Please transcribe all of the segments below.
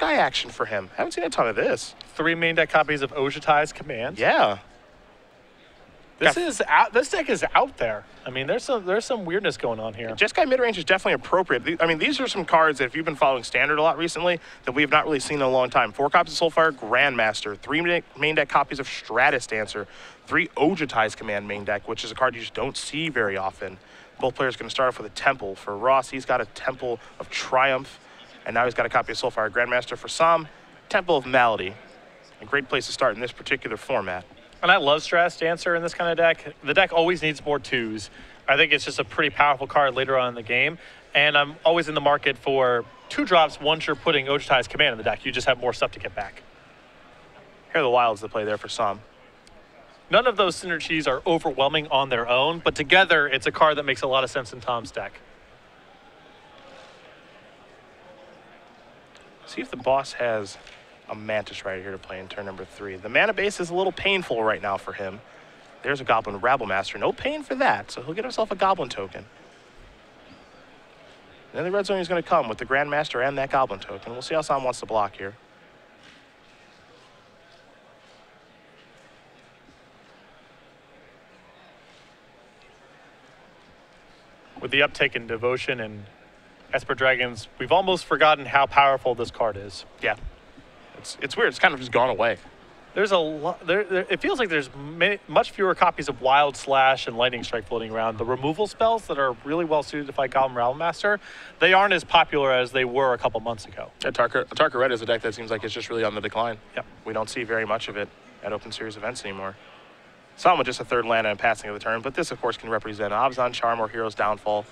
Jeskai action for him. Haven't seen a ton of this. 3 main deck copies of Ojutai's Command. Yeah. This deck is out there. I mean, there's some weirdness going on here. Jeskai midrange is definitely appropriate. I mean, these are some cards that if you've been following Standard a lot recently that we have not really seen in a long time. 4 copies of Soulfire Grandmaster, 3 main deck copies of Stratus Dancer, 3 Ojutai's Command main deck, which is a card you just don't see very often. Both players are going to start off with a Temple. For Ross, he's got a Temple of Triumph, and now he's got a copy of Soulfire Grandmaster. For Sohm, Temple of Malady. A great place to start in this particular format. And I love Stratus Dancer in this kind of deck. The deck always needs more 2s. I think it's just a pretty powerful card later on in the game. And I'm always in the market for 2-drops once you're putting Ojutai's Command in the deck. You just have more stuff to get back. Here are the wilds that play there for Sohm. None of those synergies are overwhelming on their own, but together it's a card that makes a lot of sense in Tom's deck. See if the boss has a Mantis right here to play in turn number 3. The mana base is a little painful right now for him. There's a Goblin Rabblemaster. No pain for that, so he'll get himself a Goblin token. Then the red zone is going to come with the Grandmaster and that Goblin token. We'll see how Sohm wants to block here. With the uptake in Devotion and Esper Dragons, we've almost forgotten how powerful this card is. Yeah. It's weird. It's kind of just gone away. There's a lot. It feels like there's much fewer copies of Wild Slash and Lightning Strike floating around. The removal spells that are really well suited to fight Goblin Rabblemaster, they aren't as popular as they were a couple months ago. Yeah, Tarka Red is a deck that seems like it's just really on the decline. Yep. We don't see very much of it at Open Series events anymore. Sohm with just a 3rd land and passing of the turn, but this, of course, can represent Abzan Charm or Hero's Downfall.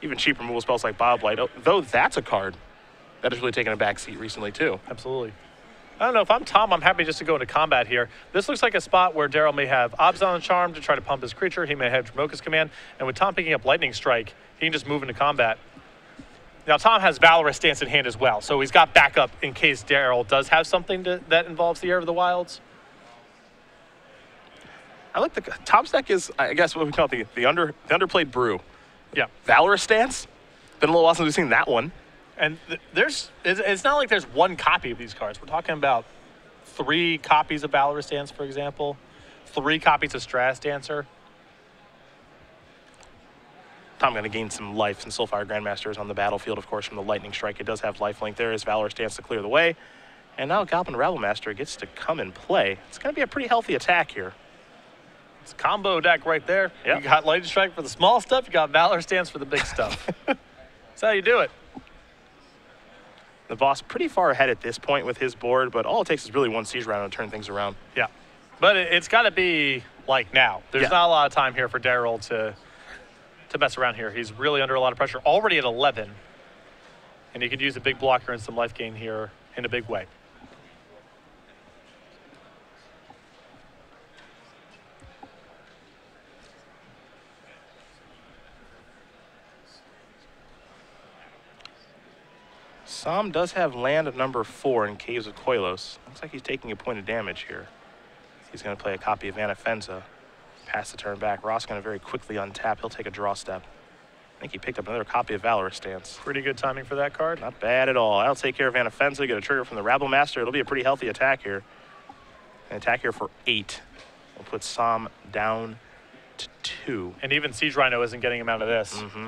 Even cheap removal spells like Bob Light, though that's a card that has really taken a back seat recently, too. Absolutely. I don't know. If I'm Tom, I'm happy just to go into combat here. This looks like a spot where Darrell may have Abzan Charm to try to pump his creature. He may have Dromoka's Command. And with Tom picking up Lightning Strike, he can just move into combat. Now, Tom has Valorous Stance in hand as well, so he's got backup in case Darrell does have something that involves the Heir of the Wilds. I like Tom's deck is, I guess, what we call it, the underplayed brew. Yeah. Valorous Stance. Been a little while since we've seen that one. And it's not like there's 1 copy of these cards. We're talking about 3 copies of Valorous Dance, for example, 3 copies of Stratus Dancer. Tom going to gain some life since Soulfire Grandmaster is on the battlefield, of course, from the Lightning Strike. It does have lifelink. There is Valorous Dance to clear the way. And now Goblin Rabblemaster gets to come and play. It's going to be a pretty healthy attack here. It's a combo deck right there. Yep. You got Lightning Strike for the small stuff. You got Valorous Dance for the big stuff. That's how you do it. The boss pretty far ahead at this point with his board, but all it takes is really 1 siege round to turn things around. Yeah. But it's got to be like now. There's not a lot of time here for Darrell to mess around here. He's really under a lot of pressure. Already at 11. And he could use a big blocker and some life gain here in a big way. Sohm does have land of number 4 in Caves of Koilos. Looks like he's taking a point of damage here. He's going to play a copy of Anafenza. Pass the turn back. Ross going to very quickly untap. He'll take a draw step. I think he picked up another copy of Valorous Stance. Pretty good timing for that card. Not bad at all. I'll take care of Anafenza. Get a trigger from the Rabblemaster. It'll be a pretty healthy attack here. An attack here for 8. We'll put Sohm down to 2. And even Siege Rhino isn't getting him out of this. Mm-hmm.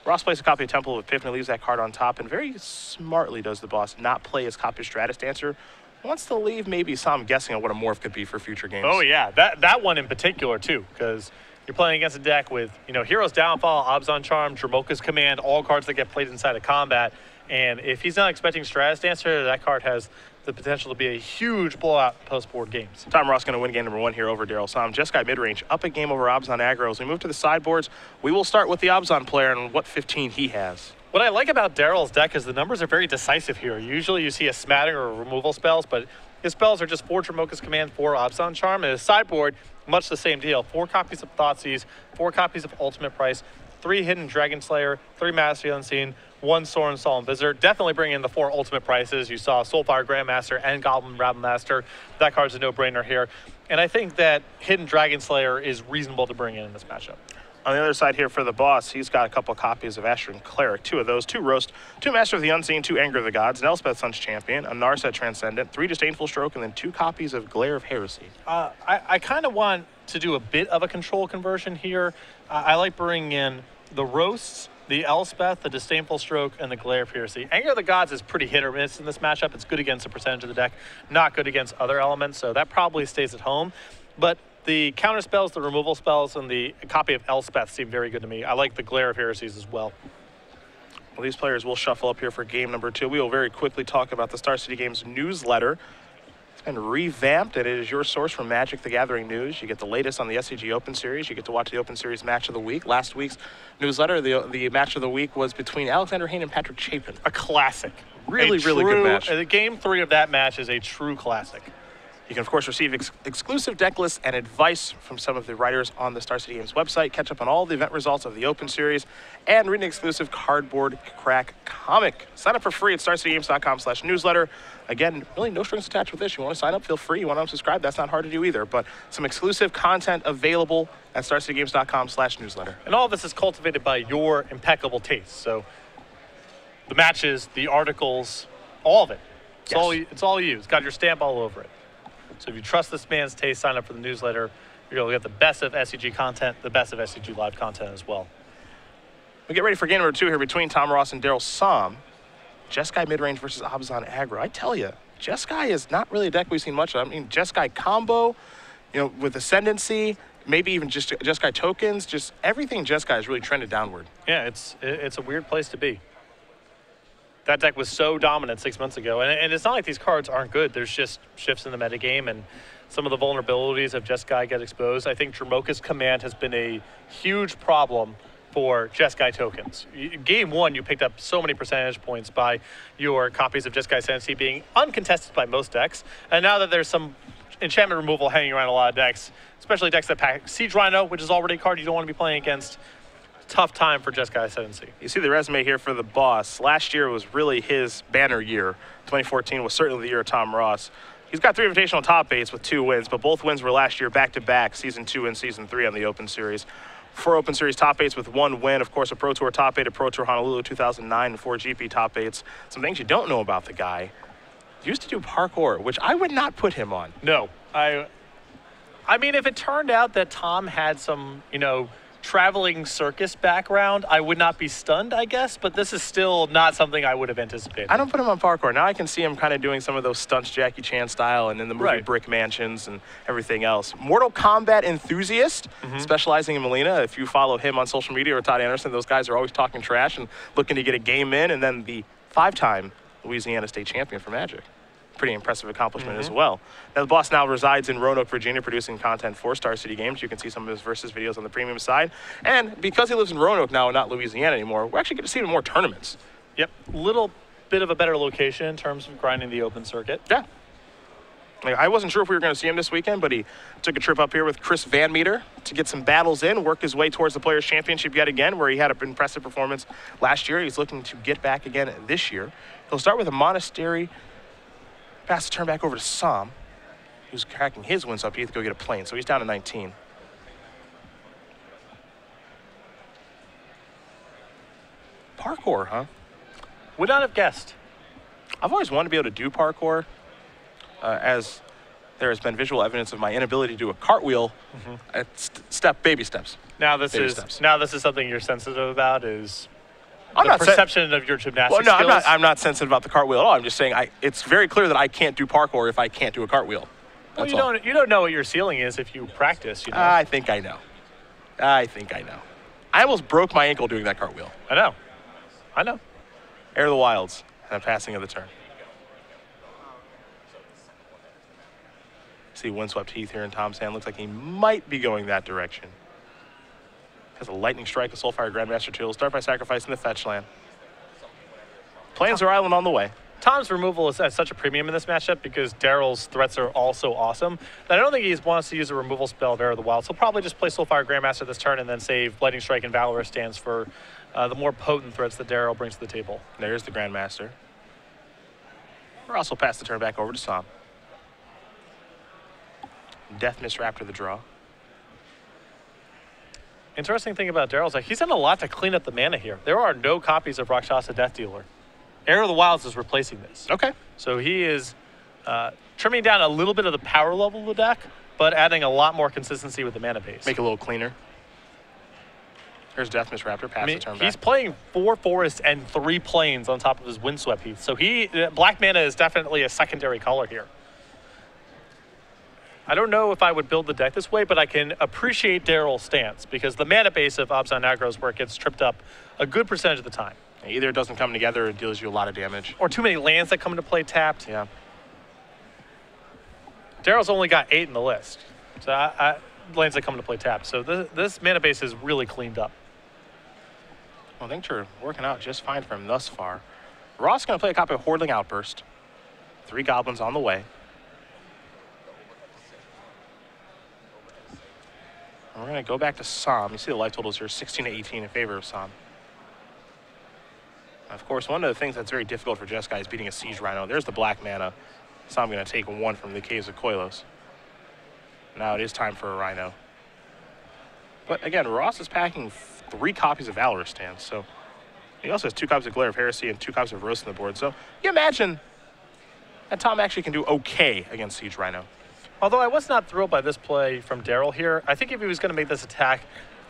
Ross plays a copy of Temple of Epiphany, leaves that card on top, and very smartly does the boss not play his copy of Stratus Dancer. Wants to leave maybe Sohm guessing on what a morph could be for future games. Oh, yeah. That one in particular, too, because you're playing against a deck with, Hero's Downfall, Abzan Charm, Dromoka's Command, all cards that get played inside of combat. And if he's not expecting Stratus Dancer, that card has the potential to be a huge blowout post-board games. Tom Ross going to win game number 1 here over Darrell Sohm. Jeskai midrange, up a game over Abzan aggro. As we move to the sideboards, we will start with the Abzan player and what 15 he has. What I like about Darrell's deck is the numbers are very decisive here. Usually you see a smattering or removal spells, but his spells are just 4 Dromoka's Command, 4 Abzan Charm, and his sideboard, much the same deal. 4 copies of Thoughtseize, 4 copies of Ultimate Price, 3 Hidden Dragon Slayer, 3 Mastery Unseen, 1 Sorin Solemn Visitor. Definitely bring in the 4 Ultimate Prices. You saw Soulfire Grandmaster and Goblin Rabblemaster. That card's a no-brainer here. And I think that Hidden Dragon Slayer is reasonable to bring in this matchup. On the other side here for the boss, he's got a couple of copies of Astron Cleric, 2 of those, 2 Roast, 2 Master of the Unseen, 2 Anger of the Gods, an Elspeth Sun's Champion, a Narset Transcendent, 3 Disdainful Stroke, and then 2 copies of Glare of Heresy. I kind of want to do a bit of a control conversion here. I like bringing in the Roasts, the Elspeth, the Disdainful Stroke, and the Glare of Heresy. Anger of the Gods is pretty hit or miss in this matchup. It's good against a percentage of the deck, not good against other elements, so that probably stays at home. But the counter spells, the removal spells, and the copy of Elspeth seem very good to me. I like the Glare of Heresies as well. Well, these players will shuffle up here for game number 2. We will very quickly talk about the Star City Games newsletter. It's been revamped, and it is your source for Magic the Gathering news. You get the latest on the SCG Open Series. You get to watch the Open Series match of the week. Last week's newsletter, the match of the week was between Alexander Hayne and Patrick Chapin. A classic. Really good match. Game 3 of that match is a true classic. You can, of course, receive exclusive deck lists and advice from some of the writers on the Star City Games website, catch up on all the event results of the Open Series, and read an exclusive cardboard crack comic. Sign up for free at starcitygames.com/newsletter. Again, really no strings attached with this. You want to sign up, feel free. You want to unsubscribe, that's not hard to do either. But some exclusive content available at starcitygames.com/newsletter. And all of this is cultivated by your impeccable taste. So the matches, the articles, all of it. It's all you. It's got your stamp all over it. So if you trust this man's taste, sign up for the newsletter. You're going to get the best of SCG content, the best of SCG Live content as well. We get ready for game number 2 here between Tom Ross and Darrell Sohm. Jeskai midrange versus Abzan aggro. I tell you, Jeskai is not really a deck we've seen much of. I mean, Jeskai combo, with Ascendancy, maybe even just Jeskai tokens, just everything Jeskai has really trended downward. Yeah, it's a weird place to be. That deck was so dominant 6 months ago, and it's not like these cards aren't good. There's just shifts in the metagame, and some of the vulnerabilities of Jeskai get exposed. I think Dromoka's Command has been a huge problem for Jeskai tokens. Game 1, you picked up so many percentage points by your copies of Jeskai Ascendancy being uncontested by most decks, and now that there's some enchantment removal hanging around a lot of decks, especially decks that pack Siege Rhino, which is already a card you don't want to be playing against, tough time for Jeskai Ascendancy. You see the resume here for the boss. Last year was really his banner year. 2014 was certainly the year of Tom Ross. He's got 3 invitational top 8s with 2 wins, but both wins were last year back-to-back, Season 2 and Season 3 on the Open Series. 4 Open Series top 8s with 1 win. Of course, a Pro Tour top 8, a Pro Tour Honolulu 2009, and 4 GP top 8s. Some things you don't know about the guy. He used to do parkour, which I would not put him on. No. I mean, if it turned out that Tom had some, traveling circus background, I would not be stunned, I guess, but this is still not something I would have anticipated. I don't put him on parkour. Now I can see him kind of doing some of those stunts Jackie Chan style and in the movie Brick Mansions and everything else. Mortal Kombat enthusiast, specializing in Molina. If you follow him on social media or Todd Anderson, those guys are always talking trash and looking to get a game in, and then the 5-time Louisiana State champion for Magic. Pretty impressive accomplishment as well. Now, the boss now resides in Roanoke, Virginia, producing content for Star City Games. You can see some of his versus videos on the premium side. And because he lives in Roanoke now and not Louisiana anymore, we're actually going to see him in more tournaments. Yep, little bit of a better location in terms of grinding the open circuit. Yeah. I wasn't sure if we were going to see him this weekend, but he took a trip up here with Chris Van Meter to get some battles in, work his way towards the Players' Championship yet again, where he had an impressive performance last year. He's looking to get back again this year. He'll start with a Monastery, pass the turn back over to Sohm, who's cracking his wins up. He has to go get a plane, so he's down to 19. Parkour, huh? Would not have guessed. I've always wanted to be able to do parkour, as there has been visual evidence of my inability to do a cartwheel at baby steps. Now this is something you're sensitive about, is I'm the not perception of your gymnastics skills. I'm not sensitive about the cartwheel at all. I'm just saying it's very clear that I can't do parkour if I can't do a cartwheel. Well, you don't know what your ceiling is if you practice, I think I know. I almost broke my ankle doing that cartwheel. I know. Air of the Wilds and a passing of the turn. See Windswept Heath here in Tom's hand. Looks like he might be going that direction. Has a Lightning Strike, a Soulfire Grandmaster 2. He'll start by sacrificing the fetch land. Plains or Island on the way. Tom's removal is at such a premium in this matchup because Darrell's threats are also awesome that I don't think he wants to use a removal spell of Air of the Wild. So he'll probably just play Soulfire Grandmaster this turn and then save Lightning Strike and Valorous Stance for the more potent threats that Darrell brings to the table. There's the Grandmaster. Ross will pass the turn back over to Sohm. Death Miss Raptor the draw. Interesting thing about Darrell is like he's done a lot to clean up the mana here. There are no copies of Rakshasa Death Dealer. Heir of the Wilds is replacing this. Okay. So he is trimming down a little bit of the power level of the deck, but adding a lot more consistency with the mana base. Make it a little cleaner. There's Deathmist Raptor, pass the turn back. He's playing 4 forests and 3 plains on top of his Windswept Heath. So black mana is definitely a secondary color here. I don't know if I would build the deck this way, but I can appreciate Darrell's stance because the mana base of Abzan aggro is where it gets tripped up a good percentage of the time. Either it doesn't come together or it deals you a lot of damage. Or too many lands that come into play tapped. Yeah. Darrell's only got 8 in the list. So lands that come into play tapped. So this mana base is really cleaned up. Well, things are working out just fine for him thus far. Ross is going to play a copy of Hordling Outburst. 3 goblins on the way. And we're going to go back to Sohm. You see the life totals here, 16 to 18 in favor of Sohm. Of course, one of the things that's very difficult for Jeskai is beating a Siege Rhino. There's the black mana. Sohm going to take 1 from the Caves of Koilos. Now it is time for a Rhino. But again, Ross is packing 3 copies of Valoristan, so he also has 2 copies of Glare of Heresy and 2 copies of Roast on the board. So you imagine that Tom actually can do okay against Siege Rhino. Although I was not thrilled by this play from Darrell here. I think if he was going to make this attack,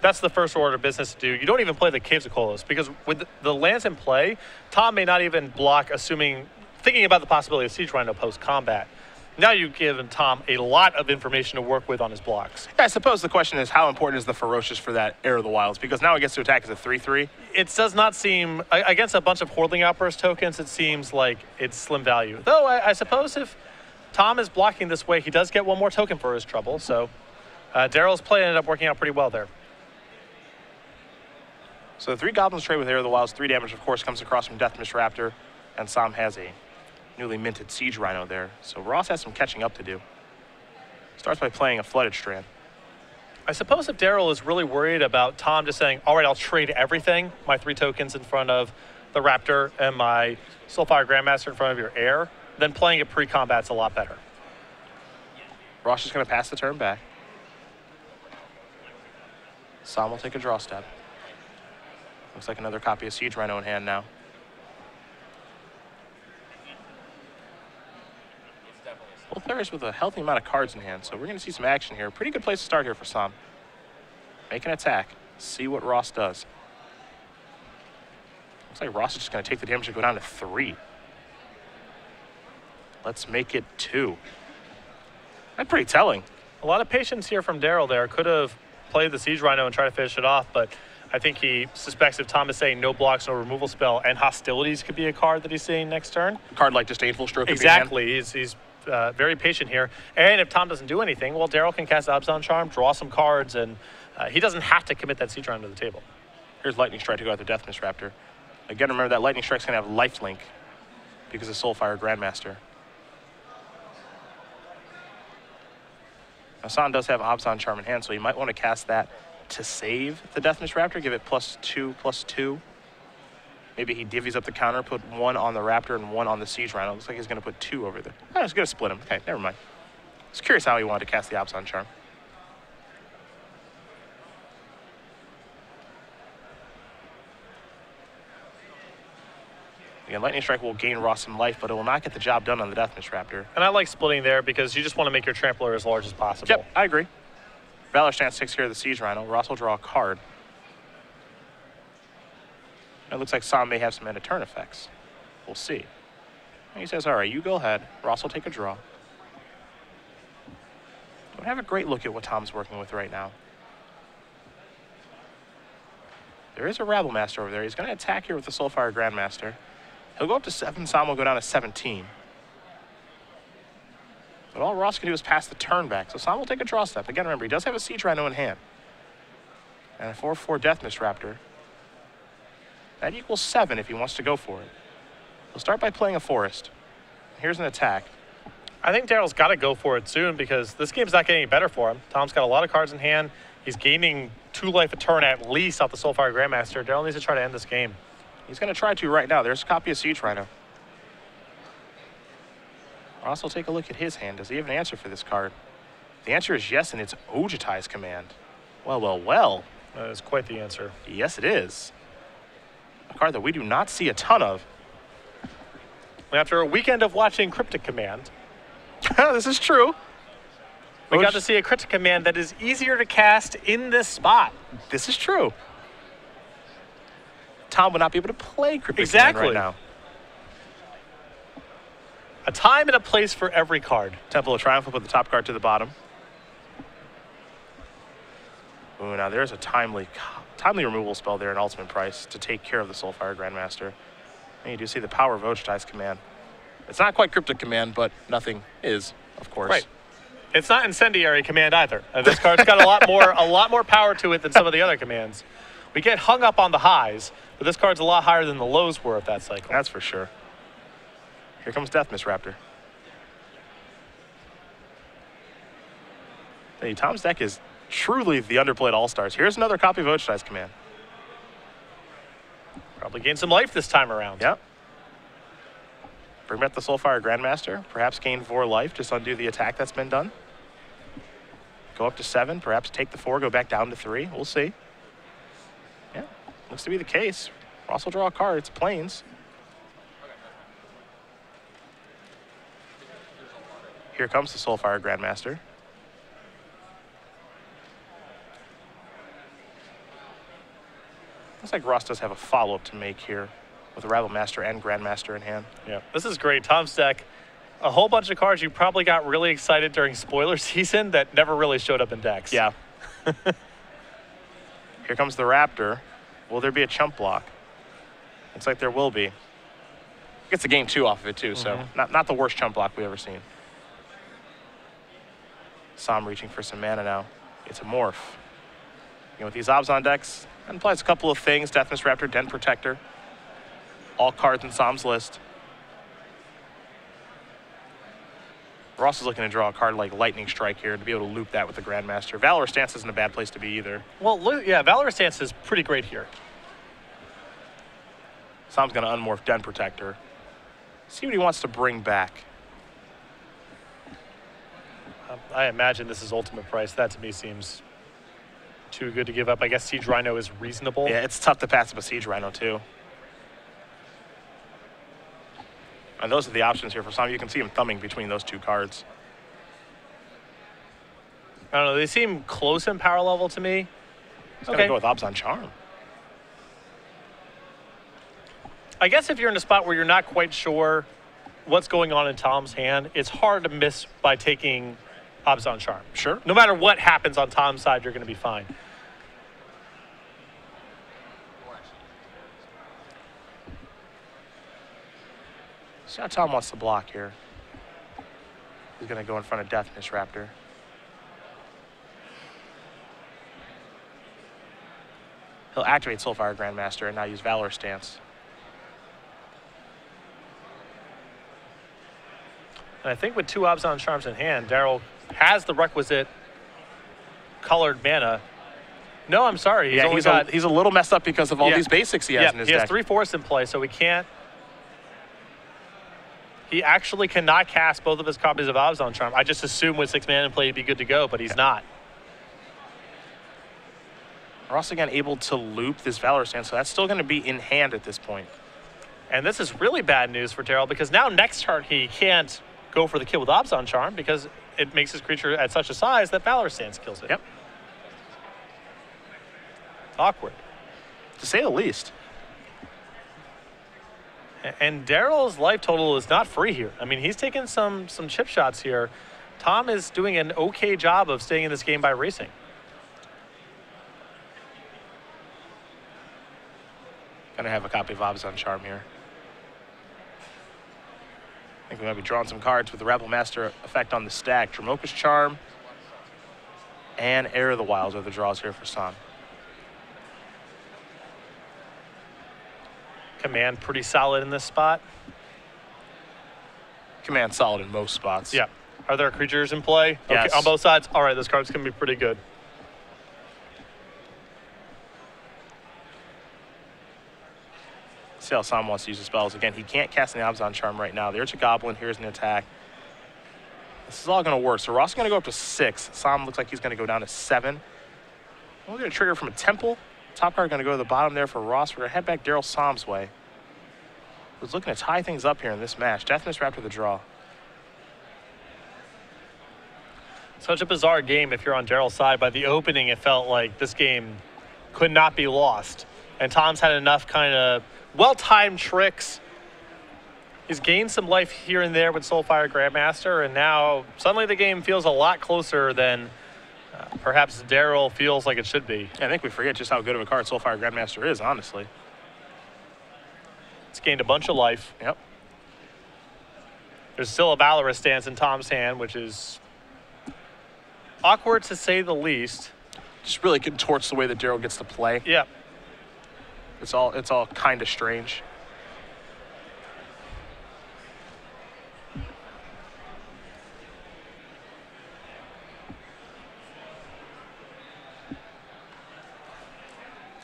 that's the first order of business to do. You don't even play the Caves of Koilos because with the lands in play, Tom may not even block, thinking about the possibility of Siege Rhino post-combat. Now you've given Tom a lot of information to work with on his blocks. Yeah, I suppose the question is how important is the Ferocious for that Heir of the Wilds? Because now he gets to attack as a 3/3. It does not seem, against a bunch of Hordling Outburst tokens, it seems like it's slim value. Though I suppose if Tom is blocking this way, he does get 1 more token for his trouble. So Darrell's play ended up working out pretty well there. So the 3 goblins trade with Heir of the Wilds. 3 damage, of course, comes across from Deathmist Raptor. And Sohm has a newly minted Siege Rhino there. So Ross has some catching up to do. Starts by playing a Flooded Strand. I suppose if Darrell is really worried about Tom just saying, all right, I'll trade everything, my 3 tokens in front of the Raptor and my Soulfire Grandmaster in front of your heir, then playing it pre-combat's a lot better. Ross is going to pass the turn back. Sohm will take a draw step. Looks like another copy of Siege Rhino in hand now. Both players with a healthy amount of cards in hand, so we're going to see some action here. Pretty good place to start here for Sohm. Make an attack. See what Ross does. Looks like Ross is just going to take the damage and go down to 3. Let's make it 2. That's pretty telling. A lot of patience here from Darrell there. Could have played the Siege Rhino and tried to finish it off, but I think he suspects if Tom is saying no blocks, no removal spell, and Hostilities could be a card that he's seeing next turn. A card like Disdainful Stroke. Exactly. He's very patient here. And if Tom doesn't do anything, well, Darrell can cast Abzan Charm, draw some cards, and he doesn't have to commit that Siege Rhino to the table. Here's Lightning Strike to go after Deathmist Raptor. Again, remember that Lightning Strike's going to have lifelink because of Soulfire Grandmaster. Hassan does have Abzan Charm in hand, so you might want to cast that to save the Deathmist Raptor, give it +2/+2. Maybe he divvies up the counter, put 1 on the Raptor and 1 on the Siege Rhino. Looks like he's going to put 2 over there. Oh, he's going to split him. Okay, never mind. I was curious how he wanted to cast the Abzan Charm. Again, Lightning Strike will gain Ross some life, but it will not get the job done on the Deathmist Raptor. And I like splitting there because you just want to make your Trampler as large as possible. Yep, I agree. Valor Stance takes care of the Siege Rhino. Ross will draw a card. It looks like Sohm may have some end of turn effects. We'll see. And he says, all right, you go ahead. Ross will take a draw. Don't have a great look at what Tom's working with right now. There is a Rabble Master over there. He's going to attack here with the Soulfire Grandmaster. He'll go up to 7. Sohm will go down to 17. But all Ross can do is pass the turn back. So Sohm will take a draw step. Again, remember, he does have a Siege Rhino in hand. And a 4/4 Deathmist Raptor. That equals 7 if he wants to go for it. He'll start by playing a Forest. Here's an attack. I think Darrell's got to go for it soon because this game's not getting any better for him. Tom's got a lot of cards in hand. He's gaining 2 life a turn at least off the Soulfire Grandmaster. Darrell needs to try to end this game. He's going to try to right now. There's a copy of Siege Rhino. Ross will take a look at his hand. Does he have an answer for this card? The answer is yes, and it's Ojutai's Command. Well, well, well. That is quite the answer. Yes, it is. A card that we do not see a ton of. After a weekend of watching Cryptic Command, This is true. we got to see a Cryptic Command that is easier to cast in this spot. This is true. Tom would not be able to play Cryptic Exactly. Command right now. A time and a place for every card. Temple of Triumph will put the top card to the bottom. Ooh, now there's a timely removal spell there in Ultimate Price to take care of the Soulfire Grandmaster. And you do see the power of Ojutai's command. It's not quite Cryptic Command, but nothing is, of course. Right. It's not Incendiary Command either. This card's got a lot more power to it than some of the other commands. We get hung up on the highs, but this card's a lot higher than the lows were of that cycle. That's for sure. Here comes Death Miss Raptor. Hey, Tom's deck is truly the underplayed All-Stars. Here's another copy of Ojutai's command. Probably gain some life this time around. Yep. Bring back the Soulfire Grandmaster. Perhaps gain 4 life, just undo the attack that's been done. Go up to 7, perhaps take the 4, go back down to 3. We'll see. Yeah, looks to be the case. Ross will draw a card. It's Plains. Here comes the Soulfire Grandmaster. Looks like Ross does have a follow-up to make here with a Rabble Master and Grandmaster in hand. Yeah, this is great. Tom's deck, a whole bunch of cards you probably got really excited during spoiler season that never really showed up in decks. Yeah. Here comes the Raptor. Will there be a chump block? Looks like there will be. Gets a game 2 off of it too, so not the worst chump block we've ever seen. Sohm reaching for some mana now. It's a morph. You know, with these Obzon decks, that implies a couple of things. Death Miss Raptor, Den Protector. All cards in Som's list. Ross is looking to draw a card like Lightning Strike here to be able to loop that with the Grandmaster. Valor Stance isn't a bad place to be either. Well, yeah, Valor Stance is pretty great here. Som's going to unmorph Den Protector. See what he wants to bring back. I imagine this is Ultimate Price. That to me seems too good to give up. I guess Siege Rhino is reasonable. Yeah, it's tough to pass up a Siege Rhino too. And those are the options here for Sohm. You can see him thumbing between those 2 cards. I don't know. They seem close in power level to me. He's going to go with Obzon Charm. I guess if you're in a spot where you're not quite sure what's going on in Tom's hand, it's hard to miss by taking Obzon Charm. Sure. No matter what happens on Tom's side, you're going to be fine. See how Tom wants to block here. He's going to go in front of Death Miss Raptor. He'll activate Soulfire Grandmaster and now use Valor Stance. And I think with 2 Obzon Charms in hand, Darrell has the requisite colored mana. No, I'm sorry. He's a little messed up because of all these basics he has in his deck. He has 3 forests in play, so he actually cannot cast both of his copies of Obzon Charm. I just assume with 6 mana in play he'd be good to go, but he's not. We're also again able to loop this Valor Stance, so that's still going to be in hand at this point. And this is really bad news for Darrell because now next turn he can't go for the kill with Obzon Charm because it makes his creature at such a size that Valor Stance kills it. Yep. It's awkward. To say the least. And Darrell's life total is not free here. I mean, he's taking some chip shots here. Tom is doing an okay job of staying in this game by racing. Gonna have a copy of Obzon Charm here. I think we might be drawing some cards with the Rabble Master effect on the stack. Dromoka's Charm and Heir of the Wilds are the draws here for Sohm. Command pretty solid in this spot. Command solid in most spots. Yeah. Are there creatures in play? Yes. Okay, on both sides? All right, this card's going to be pretty good. See how Sohm wants to use the spells. Again, he can't cast an Obzon Charm right now. There's a Goblin. Here's an attack. This is all going to work. So Ross is going to go up to 6. Sohm looks like he's going to go down to 7. We're going to trigger from a Temple. Top card going to go to the bottom there for Ross. We're going to head back Darrell Sohm's way. Was looking to tie things up here in this match. Deathness wrapped with a draw. Such a bizarre game if you're on Darrell's side. By the opening, it felt like this game could not be lost. And Tom's had enough kind of well-timed tricks. He's gained some life here and there with Soulfire Grandmaster, and now suddenly the game feels a lot closer than perhaps Darrell feels like it should be. Yeah, I think we forget just how good of a card Soulfire Grandmaster is, honestly. It's gained a bunch of life. Yep. There's still a Valorous stance in Tom's hand, which is awkward to say the least. Just really contorts the way that Darrell gets to play. Yeah. It's all kind of strange.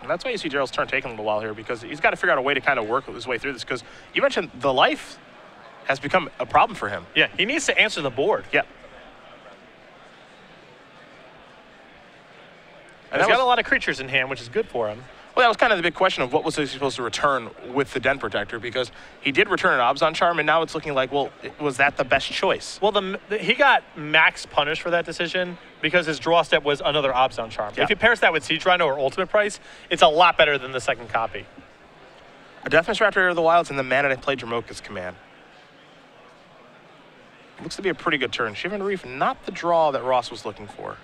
And that's why you see Darrell's turn taking a little while here, because he's got to figure out a way to kind of work his way through this, because you mentioned the life has become a problem for him. Yeah, he needs to answer the board. Yeah. And he's got a lot of creatures in hand, which is good for him. Well, that was kind of the big question of what was he supposed to return with the Den Protector, because he did return an Abzan Charm, and now it's looking like, well, was that the best choice? Well, he got max punished for that decision because his draw step was another Abzan Charm. Yeah. If he pairs that with Siege Rhino or Ultimate Price, it's a lot better than the second copy. A Deathmatch Raptor of the Wilds and the mana to play Dromoka's Command. Looks to be a pretty good turn. Shivan Reef, not the draw that Ross was looking for.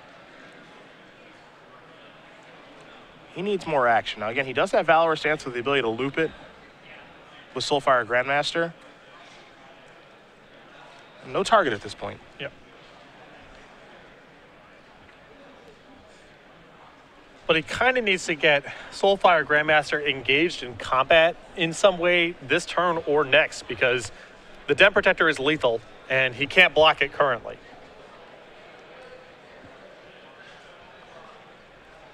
He needs more action. Now, again, he does have Valorous stance with the ability to loop it with Soulfire Grandmaster. No target at this point. Yep. But he kind of needs to get Soulfire Grandmaster engaged in combat in some way this turn or next, because the Den Protector is lethal, and he can't block it currently.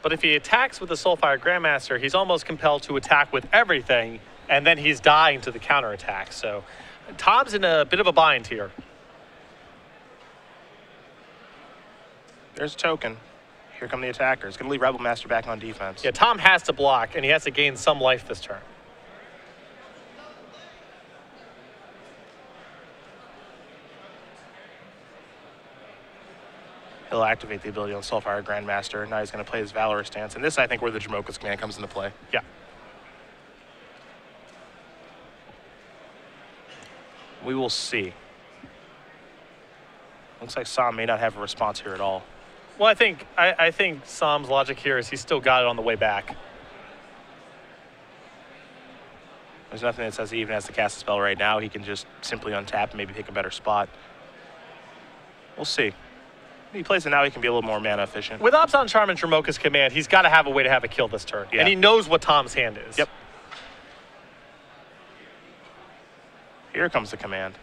But if he attacks with the Soulfire Grandmaster, he's almost compelled to attack with everything, and then he's dying to the counterattack. So Tom's in a bit of a bind here. There's a token. Here come the attackers. Going to leave Rebel Master back on defense. Yeah, Tom has to block, and he has to gain some life this turn. He'll activate the ability on Soulfire Grandmaster, and now he's going to play his Valorous stance. And this, I think, where the Dromoka's Command comes into play. Yeah. We will see. Looks like Sohm may not have a response here at all. Well, I think Sohm's logic here is he's still got it on the way back. There's nothing that says he even has to cast a spell right now. He can just simply untap and maybe pick a better spot. We'll see. If he plays it now, he can be a little more mana efficient. With Abzan Charm and Dromoka's Command, he's got to have a way to have a kill this turn. Yeah. And he knows what Tom's hand is. Yep. Here comes the command.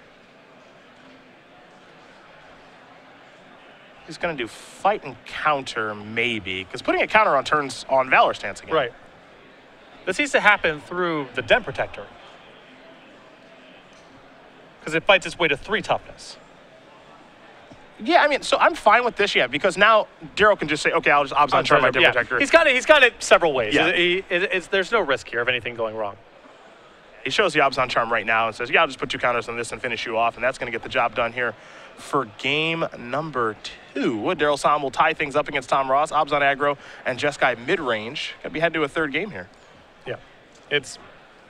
He's going to do fight and counter, maybe, because putting a counter on turns on Valor stance again. Right. This needs to happen through the Den Protector, because it fights its way to 3 toughness. Yeah, I mean, so I'm fine with this, because now Darrell can just say, okay, I'll just Abzan Charm my Den Protector. He's got it several ways. Yeah. There's no risk here of anything going wrong. He shows the Abzan Charm right now and says, yeah, I'll just put 2 counters on this and finish you off, and that's going to get the job done here for game number 2. Darrell Sohm will tie things up against Tom Ross, Abzan aggro, and Jeskai mid-range. Got to be heading to a 3rd game here. Yeah.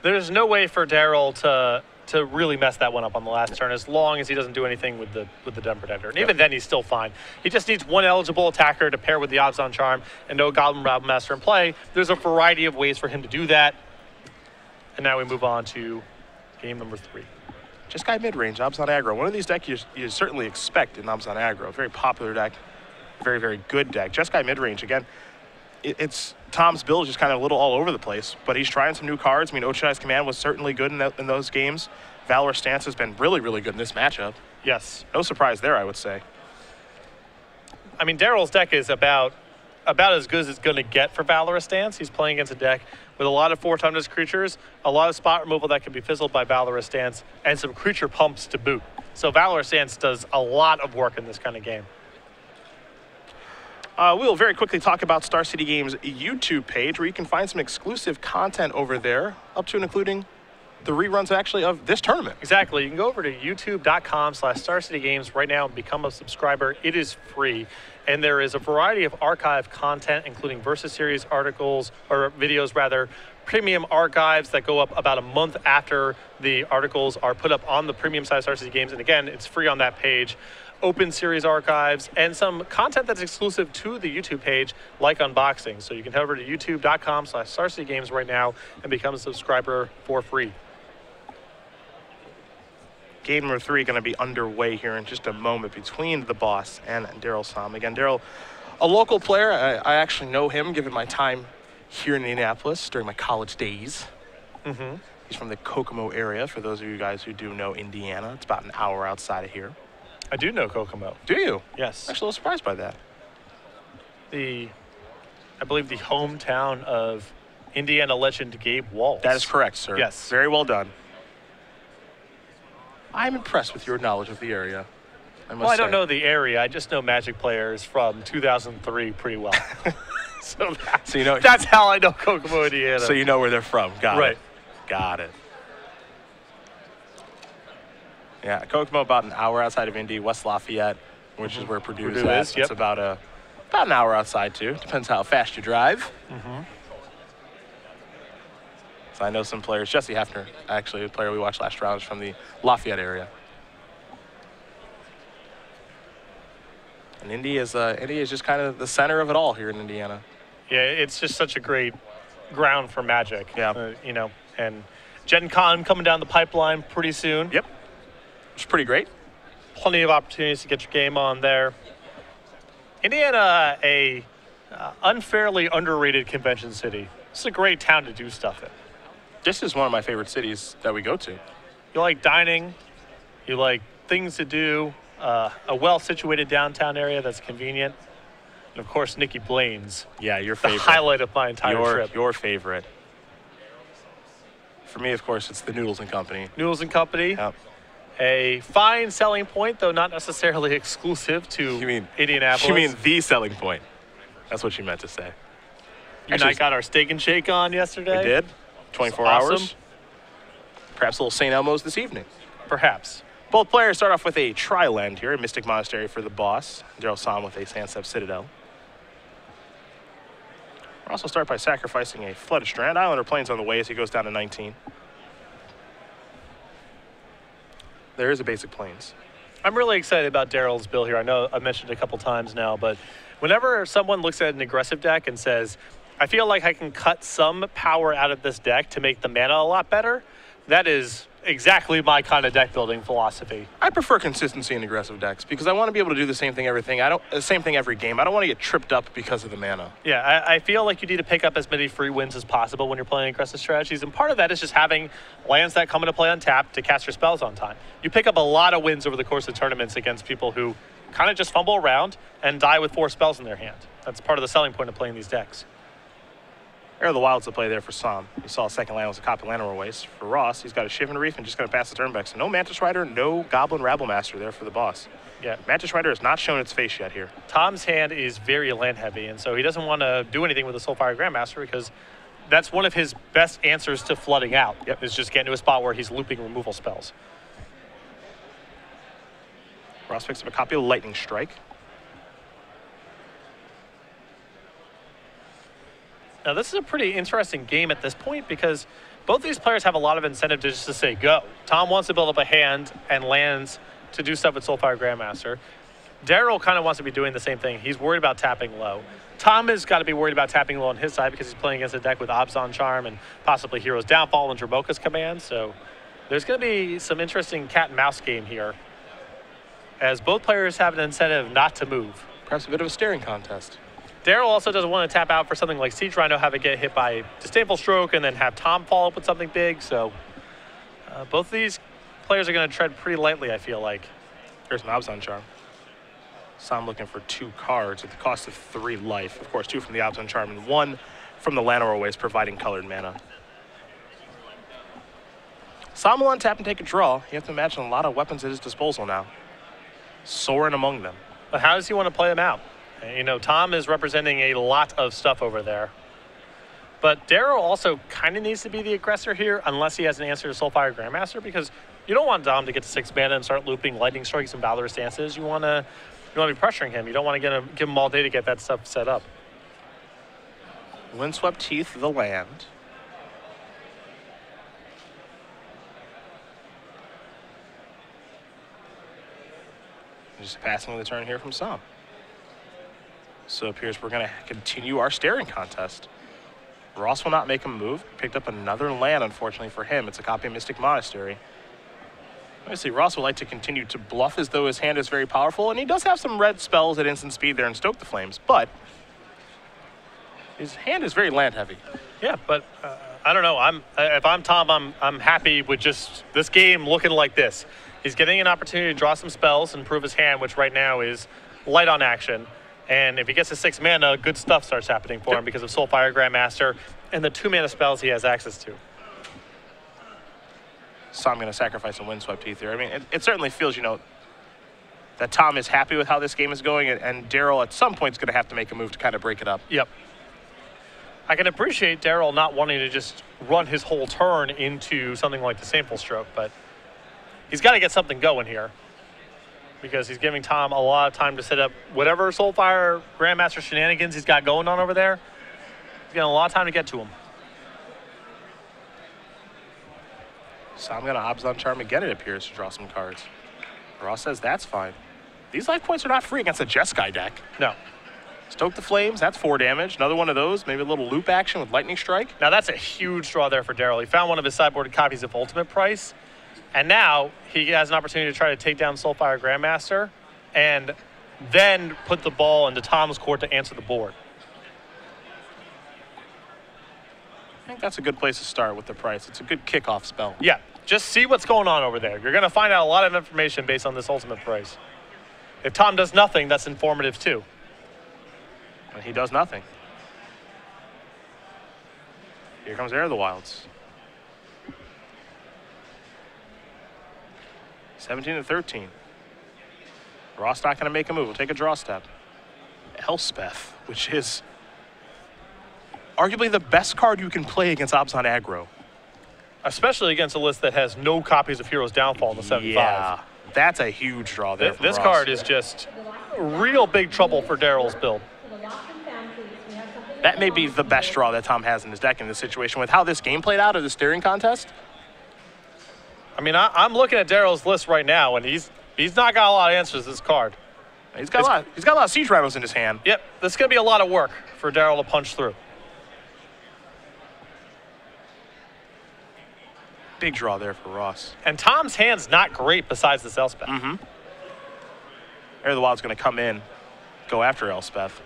There's no way for Darrell to really mess that one up on the last turn, as long as he doesn't do anything with the Den Protector. And even then, he's still fine. He just needs one eligible attacker to pair with the Abzan Charm and no Goblin Rabble Master in play. There's a variety of ways for him to do that. And now we move on to game number 3. Jeskai mid-range, Abzan aggro. One of these decks you certainly expect in Abzan aggro. Very popular deck. Very, very good deck. Jeskai mid-range, again, it's Tom's build is just kind of a little all over the place, but he's trying some new cards. I mean, Ochai's Command was certainly good in those games. Valor stance has been really, really good in this matchup. Yes. No surprise there, I would say. I mean, Darrell's deck is about as good as it's going to get for Valorous stance. He's playing against a deck with a lot of 4 toughness creatures, a lot of spot removal that can be fizzled by Valorous stance, and some creature pumps to boot. So Valorous stance does a lot of work in this kind of game. We'll very quickly talk about Star City Games' YouTube page, where you can find some exclusive content over there, up to and including the reruns actually of this tournament. Exactly. You can go over to youtube.com/StarCityGames right now and become a subscriber. It is free. And there is a variety of archive content, including Versus Series articles, or videos rather, premium archives that go up about a month after the articles are put up on the premium side of Star City Games. And again, it's free on that page. Open series archives and some content that's exclusive to the YouTube page, like unboxing. So you can head over to youtube.com/StarCityGames right now and become a subscriber for free. Game number 3 going to be underway here in just a moment between the boss and Darrell Sohm. Again, Darrell, a local player. I actually know him given my time here in Indianapolis during my college days. He's from the Kokomo area, for those of you guys who do know Indiana. It's about an hour outside of here. I do know Kokomo. Do you? Yes. Actually, a little surprised by that. I believe the hometown of Indiana legend Gabe Walls. That is correct, sir. Yes. Very well done. I'm impressed with your knowledge of the area. Well, I don't know the area. I just know Magic players from 2003 pretty well. so you know, that's how I know Kokomo, Indiana. So you know where they're from. Got right. it. Got it. Yeah, Kokomo about an hour outside of Indy, West Lafayette, which is where Purdue is at. It's about an hour outside too. Depends how fast you drive. So I know some players. Jesse Hefner, actually, a player we watched last round, is from the Lafayette area. And Indy is just kind of the center of it all here in Indiana. Yeah, it's just such a great ground for Magic. Yeah. You know, and Gen Con coming down the pipeline pretty soon. Yep. It's pretty great. Plenty of opportunities to get your game on there. Indiana, a unfairly underrated convention city. It's a great town to do stuff in. This is one of my favorite cities that we go to. You like dining, you like things to do, a well-situated downtown area that's convenient, and of course, Nikki Blaine's. Yeah, your favorite. The highlight of my entire trip. Your favorite. For me, of course, it's the Noodles and Company. Noodles and Company. Yep. A fine selling point, though not necessarily exclusive to Indianapolis. You mean the selling point. That's what you meant to say. You and I got our steak and shake on yesterday. We did. 24 hours. Perhaps a little St. Elmo's this evening. Perhaps. Both players start off with a Tri-Land here, a Mystic Monastery for the boss. Darrell Sohm with a Sandstep Citadel. We'll also start by sacrificing a Flooded Strand. Islander Plains on the way as he goes down to 19. There is a basic Plains. I'm really excited about Darrell's build here. I know I mentioned it a couple times now, but whenever someone looks at an aggressive deck and says, I feel like I can cut some power out of this deck to make the mana a lot better, that is exactly my kind of deck building philosophy. I prefer consistency in aggressive decks because I want to be able to do the same thing every game. I don't want to get tripped up because of the mana. Yeah, I feel like you need to pick up as many free wins as possible when you're playing aggressive strategies, and part of that is just having lands that come into play on tap to cast your spells on time. You pick up a lot of wins over the course of tournaments against people who kind of just fumble around and die with 4 spells in their hand. That's part of the selling point of playing these decks. Air of the Wilds to play there for Sohm. You saw a second land was a copy Llanowar Waste. For Ross, he's got a Shivan Reef and just going to pass the turn back. So no Mantis Rider, no Goblin Rabble Master there for the boss. Yeah, Mantis Rider has not shown its face yet here. Tom's hand is very land heavy, and so he doesn't want to do anything with the Soulfire Grandmaster because that's one of his best answers to flooding out. Yep. Is just getting to a spot where he's looping removal spells. Ross picks up a copy of Lightning Strike. Now, this is a pretty interesting game at this point because both these players have a lot of incentive to just to say go. Tom wants to build up a hand and lands to do stuff with Soulfire Grandmaster. Darrell kind of wants to be doing the same thing. He's worried about tapping low. Tom has got to be worried about tapping low on his side because he's playing against a deck with Abzan Charm and possibly Hero's Downfall and Dromoka's Command. So there's going to be some interesting cat and mouse game here as both players have an incentive not to move. Perhaps a bit of a staring contest. Darrell also doesn't want to tap out for something like Siege Rhino, have it get hit by Disdainful Stroke, and then have Tom follow up with something big. So both of these players are going to tread pretty lightly, I feel like. Here's an Abzan Charm. Sohm looking for 2 cards at the cost of 3 life. Of course, 2 from the Abzan Charm and 1 from the Llanowar Waste, providing colored mana. Sohm will untap and take a draw. You have to imagine a lot of weapons at his disposal now. Soaring among them. But how does he want to play them out? You know, Tom is representing a lot of stuff over there. But Darrell also kind of needs to be the aggressor here unless he has an answer to Soulfire Grandmaster, because you don't want Dom to get to 6 mana and start looping Lightning Strikes and Valorous Dances. You want to be pressuring him. You don't want to give him all day to get that stuff set up. Windswept Heath, the land. Just passing the turn here from Sohm. So it appears we're going to continue our staring contest. Ross will not make a move. Picked up another land, unfortunately for him. It's a copy of Mystic Monastery. Obviously, Ross would like to continue to bluff as though his hand is very powerful, and he does have some red spells at instant speed there and Stoke the Flames, but his hand is very land heavy. Yeah, but I don't know. If I'm Tom, I'm happy with just this game looking like this. He's getting an opportunity to draw some spells and improve his hand, which right now is light on action. And if he gets to 6 mana, good stuff starts happening for him because of Soulfire Grandmaster and the 2 mana spells he has access to. So I'm going to sacrifice a Windswept Heath here. I mean, it certainly feels, you know, that Tom is happy with how this game is going, and Darrell at some point is going to have to make a move to kind of break it up. Yep. I can appreciate Darrell not wanting to just run his whole turn into something like the Sameful Stroke, but he's got to get something going here because he's giving Tom a lot of time to set up whatever Soulfire Grandmaster shenanigans he's got going on over there. He's getting a lot of time to get to him. So I'm going to Abzan Charm again, it appears, to draw some cards. Ross says that's fine. These life points are not free against a Jeskai deck. No. Stoke the Flames, that's 4 damage. Another one of those, maybe a little loop action with Lightning Strike. Now that's a huge draw there for Darrell. He found one of his sideboarded copies of Ultimate Price, and now he has an opportunity to try to take down Soulfire Grandmaster and then put the ball into Tom's court to answer the board. I think that's a good place to start with the price. It's a good kickoff spell. Yeah, just see what's going on over there. You're going to find out a lot of information based on this Ultimate Price. If Tom does nothing, that's informative too. And he does nothing. Here comes Heir of the Wilds. 17-13. Ross not going to make a move. We'll take a draw step. Elspeth, which is arguably the best card you can play against Abzan aggro. Especially against a list that has no copies of Heroes Downfall in the 75. Yeah, that's a huge draw there. This card is just real big trouble for Darrell's build. That may be the best draw that Tom has in his deck in this situation. With how this game played out of the steering contest, I mean, I'm looking at Darrell's list right now, and he's not got a lot of answers to this card. He's got a lot of Siege Rhinos in his hand. Yep, this is going to be a lot of work for Darrell to punch through. Big draw there for Ross. And Tom's hand's not great besides this Elspeth. Mm-hmm. Heir of the Wild's going to come in, go after Elspeth.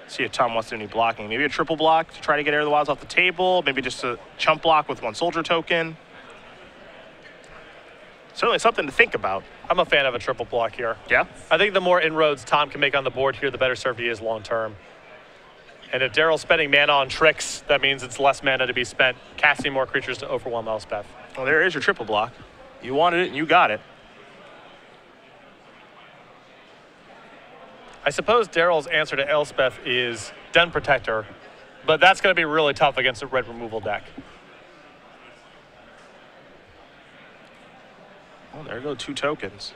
See if Tom wants to do any blocking. Maybe a triple block to try to get Heir of the Wilds off the table. Maybe just a chump block with 1 soldier token. Certainly something to think about. I'm a fan of a triple block here. Yeah? I think the more inroads Tom can make on the board here, the better served he is long term. And if Darrell's spending mana on tricks, that means it's less mana to be spent casting more creatures to overwhelm Elspeth. Well, there is your triple block. You wanted it and you got it. I suppose Darrell's answer to Elspeth is Den Protector, but that's going to be really tough against a red removal deck. Well, there go 2 tokens.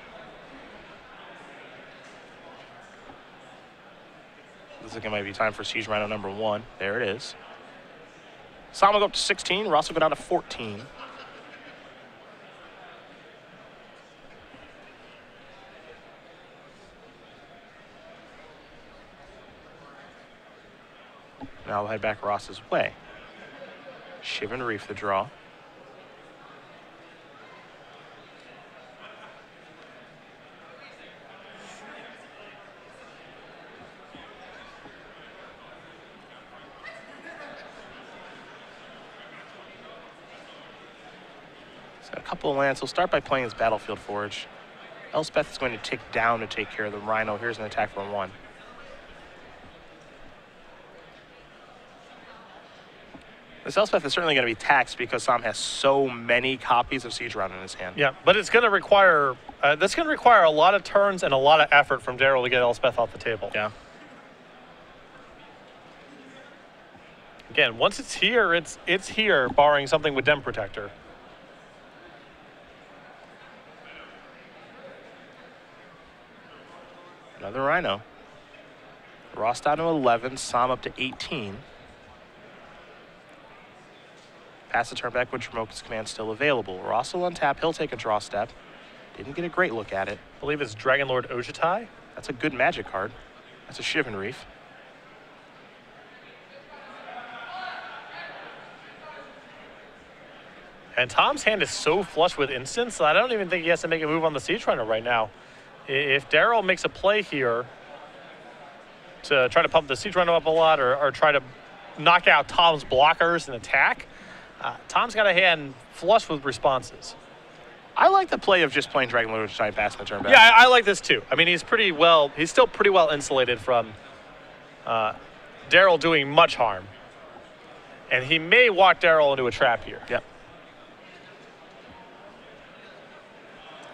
Looks like it might be time for Siege Rhino number 1. There it is. Sohm will go up to 16. Ross will go down to 14. Now we'll head back Ross's way. Shivan Reef the draw. He's got a couple of lands. He'll start by playing his Battlefield Forge. Elspeth is going to tick down to take care of the Rhino. Here's an attack for 1. This Elspeth is certainly going to be taxed because Sohm has so many copies of Siege Rhino in his hand. Yeah, but it's going to require that's going to require a lot of turns and a lot of effort from Darrell to get Elspeth off the table. Yeah. Again, once it's here, it's here, barring something with Den Protector. Another Rhino. Ross down to 11, Sohm up to 18. Pass the turn back with Dromoka's command still available. Ross will untap, he'll take a draw step. Didn't get a great look at it. I believe it's Dragon Lord Ojutai. That's a good magic card. That's a Shivan Reef. And Tom's hand is so flush with instants that I don't even think he has to make a move on the Siege Runner right now. If Darrell makes a play here to try to pump the Siege Runner up a lot or try to knock out Tom's blockers and attack, Tom's got a hand flush with responses. I like the play of just playing Dragon Lord to try and pass the turn back. Yeah, I like this too. I mean, he's still pretty well insulated from Darrell doing much harm. And he may walk Darrell into a trap here. Yep.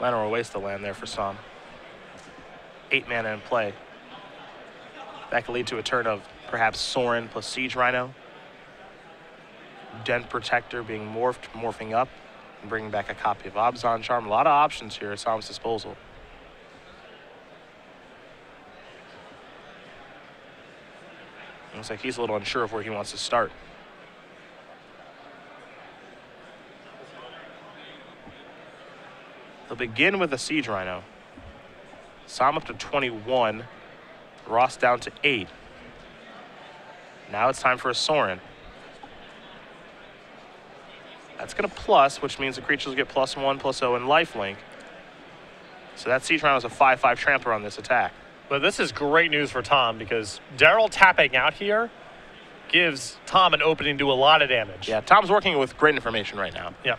Land or a waste of land there for Sohm. 8 mana in play. That could lead to a turn of perhaps Sorin plus Siege Rhino. Den Protector being morphing up, and bringing back a copy of Abzan Charm. A lot of options here at Sohm's disposal. Looks like he's a little unsure of where he wants to start. They'll begin with a Siege Rhino. Sohm up to 21. Ross down to 8. Now it's time for a Sorin. That's going to plus, which means the creatures get +1/+0 in lifelink. So that Siege Rhino is a 5/5 trampler on this attack. But this is great news for Tom because Darrell tapping out here gives Tom an opening to do a lot of damage. Yeah, Tom's working with great information right now. Yeah.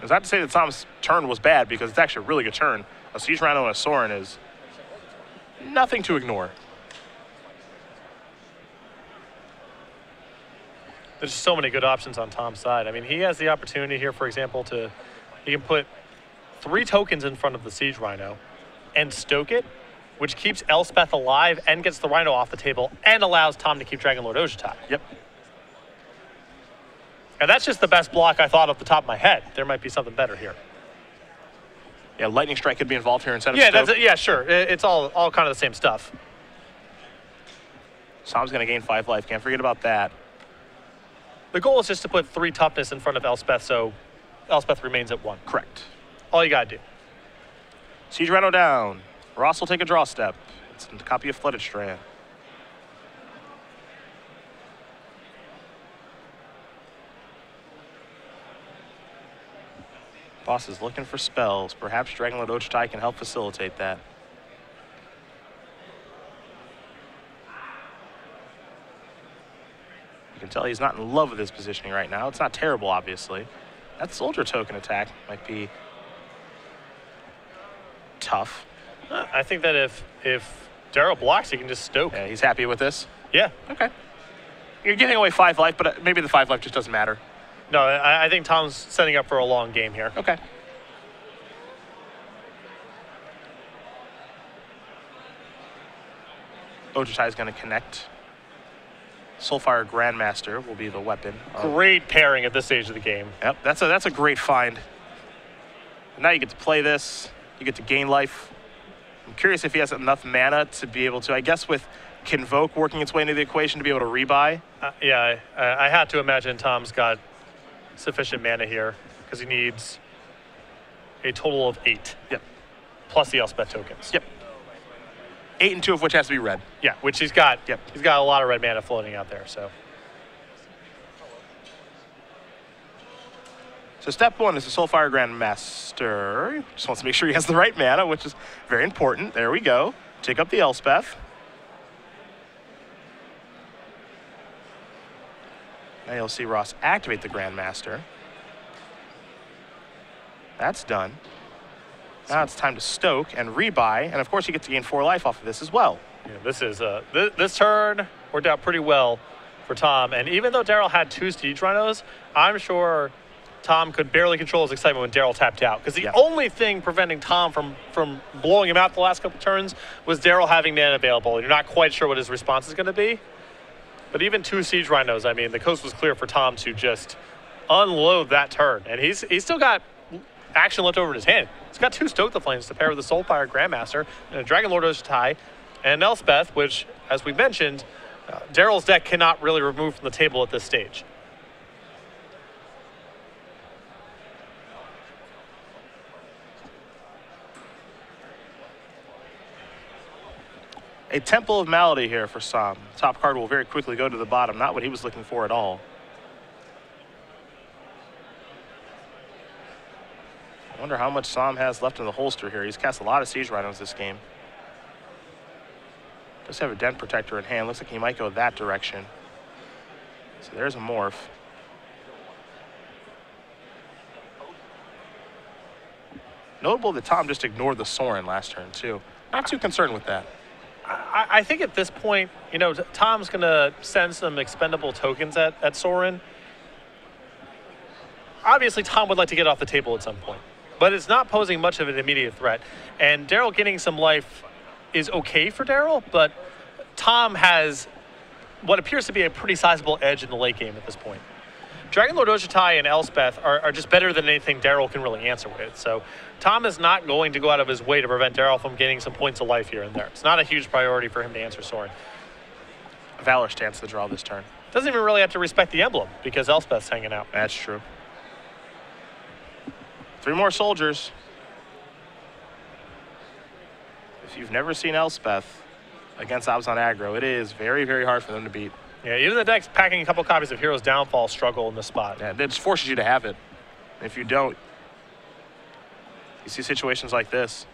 It's not to say that Tom's turn was bad because it's actually a really good turn. A Siege Rhino and a Sorin is nothing to ignore. There's so many good options on Tom's side. I mean, he has the opportunity here, for example, he can put 3 tokens in front of the Siege Rhino and stoke it, which keeps Elspeth alive and gets the Rhino off the table and allows Tom to keep Dragon Lord Ojutai. Yep. And that's just the best block I thought off the top of my head. There might be something better here. Yeah, Lightning Strike could be involved here instead of Yeah, Stoke. yeah, sure. It's all kind of the same stuff. Sohm's going to gain 5 life. Can't forget about that. The goal is just to put 3 toughness in front of Elspeth so Elspeth remains at 1. Correct. All you got to do. Siege Rhino down. Ross will take a draw step. It's a copy of Flooded Strand. Boss is looking for spells. Perhaps Dragon Lord Ojutai can help facilitate that. You can tell he's not in love with his positioning right now. It's not terrible, obviously. That Soldier token attack might be tough. I think that if Darrell blocks, he can just stoke. Yeah, he's happy with this. Yeah. Okay. You're giving away 5 life, but maybe the 5 life just doesn't matter. No, I think Tom's setting up for a long game here. Okay. Ojutai is going to connect. Soulfire Grandmaster will be the weapon. Great pairing at this stage of the game. Yep, that's a great find. Now you get to play this. You get to gain life. I'm curious if he has enough mana to be able to, I guess with Convoke working its way into the equation to be able to rebuy. Yeah, I had to imagine Tom's got sufficient mana here because he needs a total of 8. Yep. Plus the Elspeth tokens. Yep. 8 and 2 of which has to be red. Yeah, which he's got. Yep. He's got a lot of red mana floating out there, so. So step 1 is the Soulfire Grandmaster. Just wants to make sure he has the right mana, which is very important. There we go. Take up the Elspeth. Now you'll see Ross activate the Grandmaster. That's done. Now it's time to stoke and rebuy, and of course you get to gain 4 life off of this as well. Yeah, this is this turn worked out pretty well for Tom. And even though Darrell had 2 Siege Rhinos, I'm sure Tom could barely control his excitement when Darrell tapped out. Because the only thing preventing Tom from blowing him out the last couple turns was Darrell having mana available. And you're not quite sure what his response is going to be. But even 2 Siege Rhinos, I mean, the coast was clear for Tom to just unload that turn. And he's still got action left over in his hand. He's got 2 Stoke the Flames to pair with the Soulfire Grandmaster and a Dragon Lord Ojutai and Elspeth, which, as we mentioned, Darrell's deck cannot really remove from the table at this stage. A Temple of Malady here for Sohm. Top card will very quickly go to the bottom. Not what he was looking for at all. I wonder how much Sohm has left in the holster here. He's cast a lot of Siege Rhinos this game. Does have a Dent Protector in hand. Looks like he might go that direction. So there's a morph. Notable that Tom just ignored the Sorin last turn too. Not too concerned with that. I think at this point, you know, Tom's going to send some expendable tokens at Sorin. Obviously, Tom would like to get off the table at some point, but it's not posing much of an immediate threat. And Darrell getting some life is okay for Darrell, but Tom has what appears to be a pretty sizable edge in the late game at this point. Dragon Lord Ojutai and Elspeth are just better than anything Darrell can really answer with. So Tom is not going to go out of his way to prevent Darrell from getting some points of life here and there. It's not a huge priority for him to answer Sorin. Valor stands to draw this turn. Doesn't even really have to respect the emblem because Elspeth's hanging out. That's true. 3 more soldiers. If you've never seen Elspeth against Abzan aggro, it is very, very hard for them to beat. Yeah, even the deck's packing a couple copies of Hero's Downfall struggle in this spot. Yeah, it just forces you to have it. If you don't, you see situations like this.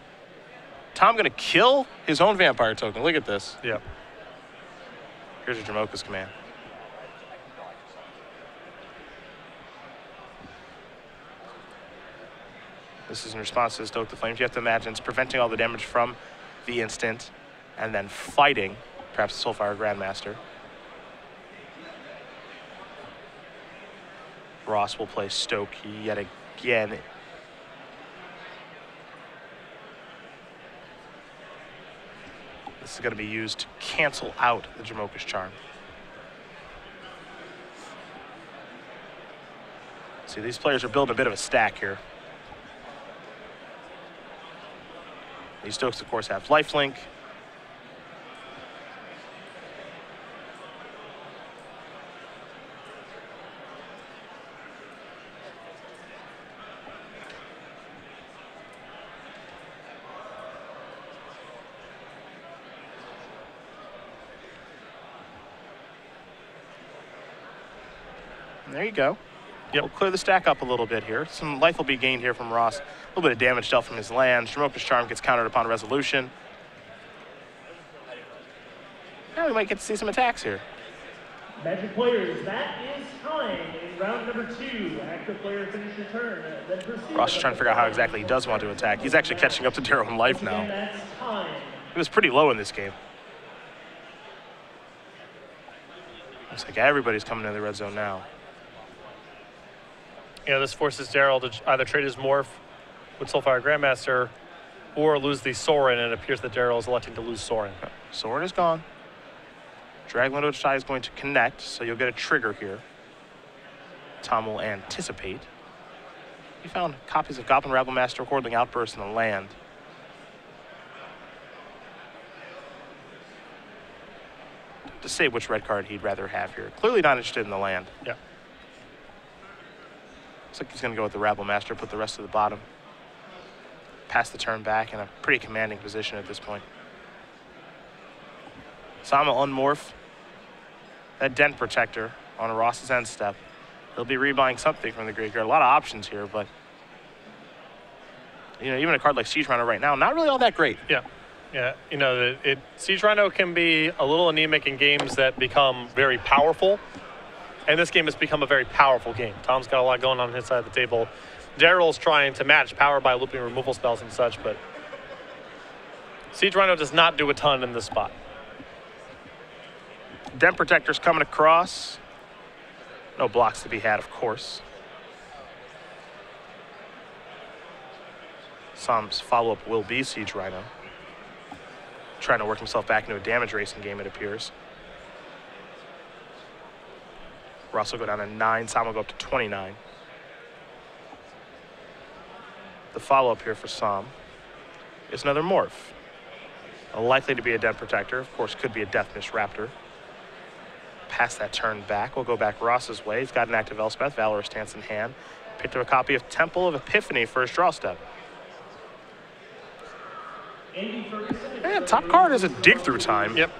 Tom gonna kill his own vampire token. Look at this. Yep. Here's your Jamoka's command. This is in response to the Stoke the Flames. You have to imagine it's preventing all the damage from the instant and then fighting, perhaps the Soulfire Grandmaster. Ross will play Stoke yet again. This is going to be used to cancel out the Jamoka's Charm. See, these players are building a bit of a stack here. These Stokes, of course, have lifelink. There you go. Yep. We'll clear the stack up a little bit here. Some life will be gained here from Ross. A little bit of damage dealt from his land. Jamoka's Charm gets countered upon resolution. Now we might get to see some attacks here. Magic players, that is time in round number 2. Active player finish your turn. Ross is trying to figure out how exactly he does want to attack. He's actually catching up to Darrell in life now. That's time. He was pretty low in this game. Looks like everybody's coming into the red zone now. Yeah, this forces Darrell to either trade his morph with Soulfire Grandmaster or lose the Sorin, and it appears that Darrell is electing to lose Sorin. Sorin is gone. Dragon Lord Ojutai is going to connect, so you'll get a trigger here. Tom will anticipate. He found copies of Goblin Rabble Master, Hordling Outburst in the land. To say which red card he'd rather have here. Clearly not interested in the land. Yeah. Looks like he's going to go with the Rabble Master, put the rest of the bottom. Pass the turn back in a pretty commanding position at this point. Sohm will unmorph that Dent Protector on a Ross's end step. He'll be rebuying something from the graveyard. A lot of options here, but you know, even a card like Siege Rhino right now, not really all that great. Yeah. Yeah, you know, Siege Rhino can be a little anemic in games that become very powerful. And this game has become a very powerful game. Tom's got a lot going on his side of the table. Darrell's trying to match power by looping removal spells and such, but Siege Rhino does not do a ton in this spot. Den Protector's coming across. No blocks to be had, of course. Sohm's follow-up will be Siege Rhino. Trying to work himself back into a damage racing game, it appears. Ross will go down to 9. Sohm will go up to 29. The follow-up here for Sohm is another Morph. Likely to be a Den Protector. Of course, could be a Deathmish Raptor. Pass that turn back. We'll go back Ross's way. He's got an active Elspeth, Valorous Stance in hand. Picked up a copy of Temple of Epiphany for his draw step. And top card is a Dig Through Time. Yep.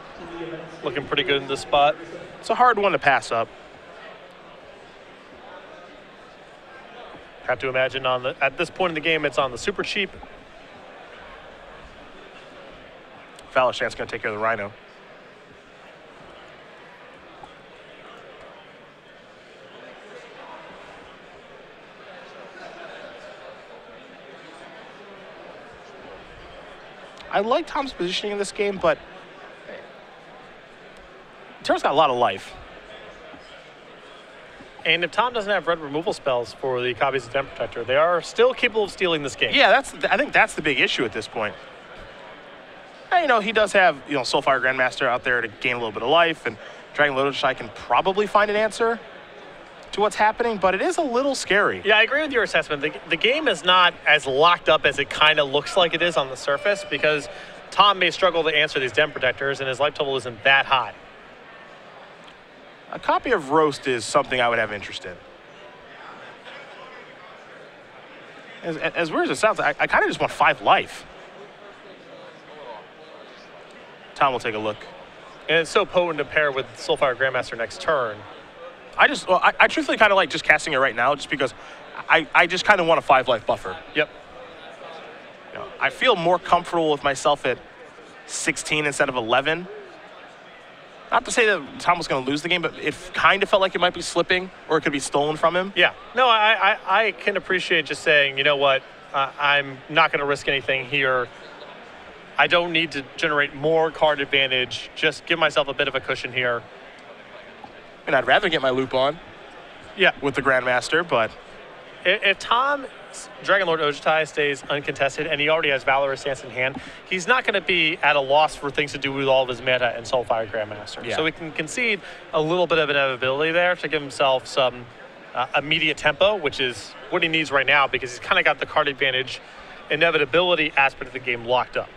Looking pretty good in this spot. It's a hard one to pass up. Have to imagine at this point in the game, it's on the super cheap. Valorous Stance going to take care of the Rhino. I like Tom's positioning in this game, but Darrell's got a lot of life. And if Tom doesn't have red removal spells for the copies of Den Protector, they are still capable of stealing this game. Yeah, I think that's the big issue at this point. And, you know, he does have, you know, Soulfire Grandmaster out there to gain a little bit of life, and Dragon Lotus I can probably find an answer to what's happening, but it is a little scary. Yeah, I agree with your assessment. The game is not as locked up as it kind of looks like it is on the surface, because Tom may struggle to answer these Den Protectors, and his life total isn't that high. A copy of Roast is something I would have interest in. As weird as it sounds, I kind of just want 5 life. Tom will take a look. And it's so potent to pair with Soulfire Grandmaster next turn. I truthfully kind of like just casting it right now, just because I just kind of want a 5 life buffer. Yep. You know, I feel more comfortable with myself at 16 instead of 11. Not to say that Tom was going to lose the game, but it kind of felt like it might be slipping or it could be stolen from him. Yeah. No, I can appreciate just saying, you know what, I'm not going to risk anything here. I don't need to generate more card advantage. Just give myself a bit of a cushion here. And I'd rather get my loop on. Yeah. With the Grandmaster, but if Tom's Dragon Lord Ojutai stays uncontested and he already has Valorous Stance in hand, he's not going to be at a loss for things to do with all of his mana and Soulfire Grandmaster. Yeah. So he can concede a little bit of inevitability there to give himself some immediate tempo, which is what he needs right now, because he's kind of got the card advantage inevitability aspect of the game locked up.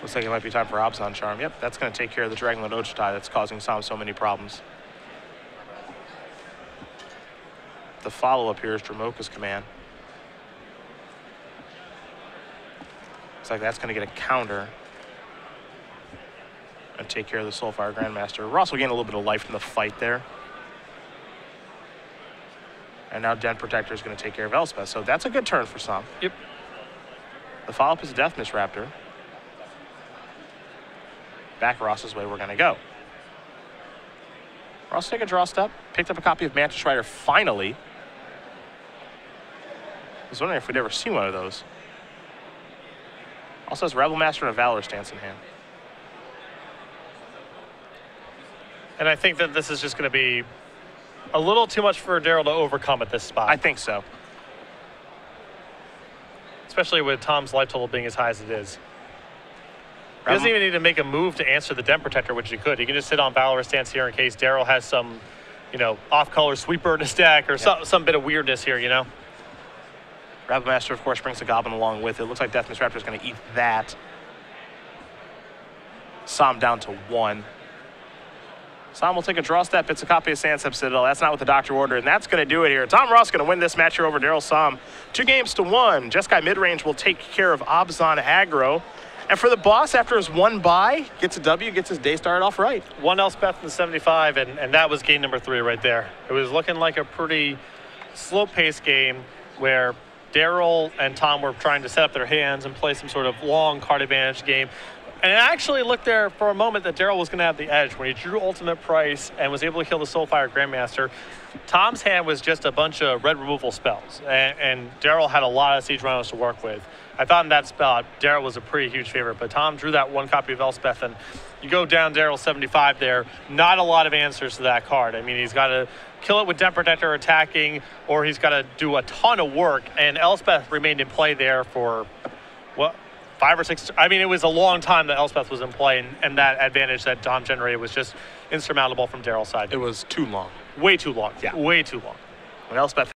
Looks like it might be time for Abzan Charm. Yep, that's going to take care of the Dragon Lord Ojutai that's causing Sohm so many problems. The follow-up here is Dramoka's command. Looks like that's going to get a counter and take care of the Soulfire Grandmaster. Ross will gain a little bit of life from the fight there. And now Den Protector is going to take care of Elspeth. So that's a good turn for Sohm. Yep. The follow-up is a Deathmish Raptor. Back Ross's way we're going to go. Ross take a draw step. Picked up a copy of Mantis Rider finally. I was wondering if we'd ever seen one of those. Also has Rebel Master and a Valor Stance in hand. And I think that this is just going to be a little too much for Darrell to overcome at this spot. I think so. Especially with Tom's life total being as high as it is. He doesn't even need to make a move to answer the Den Protector, which he could. He can just sit on Valorous Stance here in case Darrell has some, you know, off-color sweeper in his deck or some bit of weirdness here, you know? Rebel Master, of course, brings the Goblin along with it. Looks like Deathmish Raptor is going to eat that. Sohm down to 1. Sohm will take a draw step. It's a copy of Sandstep Citadel. That's not what the doctor ordered, and that's going to do it here. Tom Ross going to win this match here over Darrell Sohm. 2-1. Jeskai midrange will take care of Abzan aggro. And for the boss, after his 1 bye, gets a W, gets his day started off right. 1 Elspeth in 75, and that was game number 3 right there. It was looking like a pretty slow-paced game where Darrell and Tom were trying to set up their hands and play some sort of long card advantage game. And it actually looked there for a moment that Darrell was going to have the edge when he drew Ultimate Price and was able to kill the Soulfire Grandmaster. Tom's hand was just a bunch of red removal spells, and Darrell had a lot of Siege Rhinos to work with. I thought in that spot, Darrell was a pretty huge favorite, but Tom drew that one copy of Elspeth, and you go down Darrell 75 there, not a lot of answers to that card. I mean, he's got to kill it with Den Protector attacking, or he's got to do a ton of work, and Elspeth remained in play there for, what, 5 or 6, I mean, it was a long time that Elspeth was in play, and that advantage that Tom generated was just insurmountable from Darrell's side. It was too long. Way too long. Yeah. Way too long. When Elspeth